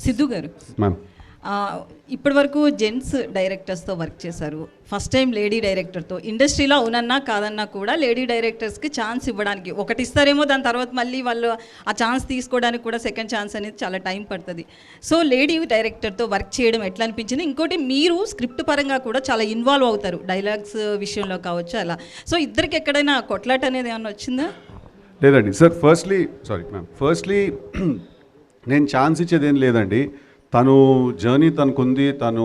సిద్ధు గారు, మ్యామ్ ఇప్పటి వరకు జెంట్స్ డైరెక్టర్స్తో వర్క్ చేశారు, ఫస్ట్ టైం లేడీ డైరెక్టర్తో. ఇండస్ట్రీలో అవునన్నా కాదన్నా కూడా లేడీ డైరెక్టర్స్కి ఛాన్స్ ఇవ్వడానికి ఒకటి ఇస్తారేమో, దాని తర్వాత మళ్ళీ వాళ్ళు ఆ ఛాన్స్ తీసుకోవడానికి కూడా సెకండ్ ఛాన్స్ అనేది చాలా టైం పడుతుంది. సో లేడీ డైరెక్టర్తో వర్క్ చేయడం ఎట్లా అనిపించింది? ఇంకోటి, మీరు స్క్రిప్ట్ పరంగా కూడా చాలా ఇన్వాల్వ్ అవుతారు, డైలాగ్స్ విషయంలో కావచ్చు అలా. సో ఇద్దరికి ఎక్కడైనా కొట్లాట అనేది ఏమన్నా వచ్చిందా? లేదండి సార్. ఫస్ట్లీ నేను ఛాన్స్ ఇచ్చేది ఏం లేదండి. తను జర్నీ తనకుంది, తను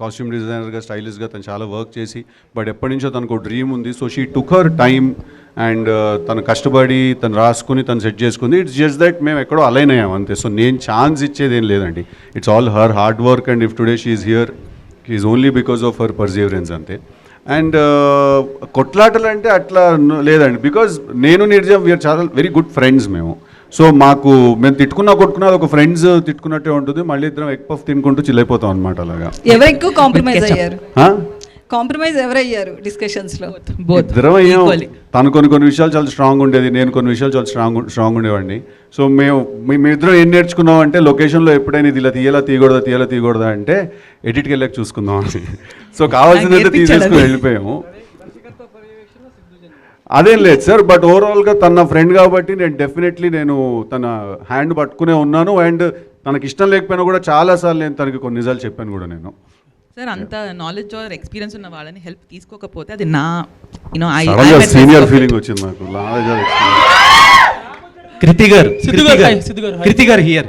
కాస్ట్యూమ్ డిజైనర్గా, స్టైలిష్గా తను చాలా వర్క్ చేసి, బట్ ఎప్పటి నుంచో తనకు డ్రీమ్ ఉంది. So she took her time and తను కష్టపడి తను రాసుకుని తను సెట్ చేసుకుంది. ఇట్స్ జస్ట్ దట్ మేము ఎక్కడో అలైన్ అయ్యాం అంతే. సో నేను ఛాన్స్ ఇచ్చేది ఏం లేదండి. It's all her hard work and if today she is here is only because of her Perseverance అంతే. అండ్ కొట్లాటలు అంటే అట్లా లేదండి, బికాజ్ నేను నిర్జం వీఆర్ చాలా వెరీ గుడ్ ఫ్రెండ్స్ మేము. సో మేము కొట్టుకున్నా ఒక ఫ్రెండ్స్ తిట్టుకున్నట్టే ఉంటుంది. మళ్ళీ ఇద్దరం ఎగ్ పఫ్ తినుకుంటూ చిల్లైపోతాం అనమాట. అలాగా ఎవరు ఎక్కువ కాంప్రమైజ్ అయ్యారు? కాంప్రమైజ్ ఎవరయ్యారు డిస్కషన్స్లో? ఇద్దరం అయ్యాం. తను కొన్ని విషయాలు చాలా స్ట్రాంగ్ ఉండేది, నేను కొన్ని విషయాలు చాలా స్ట్రాంగ్ ఉండేవాడిని. సో మేమిద్దరం ఏం నేర్చుకున్నాం అంటే, లొకేషన్లో ఎప్పుడైనా ఇది ఇలా తీయకూడదా అంటే ఎడిట్కి వెళ్ళాక చూసుకుందాం అని. సో కావాల్సిందైతే తీసేసుకుని వెళ్ళిపోయాము. అదేం లేదు సార్, బట్ ఓవరాల్గా తన ఫ్రెండ్ కాబట్టి నేను తన హ్యాండ్ పట్టుకునే ఉన్నాను. అండ్ తనకి ఇష్టం లేకపోయినా కూడా చాలాసార్లు నేను తనకి కొన్ని నిజాలు చెప్పాను కూడా నేను. సార్, అంత నాలెడ్జ్ ఆర్ ఎక్స్పీరియన్స్ ఉన్న వాళ్ళని హెల్ప్ తీసుకోకపోతే అది సీనియర్ ఫీలింగ్ వచ్చింది నాకు. కృతి గారు హియర్.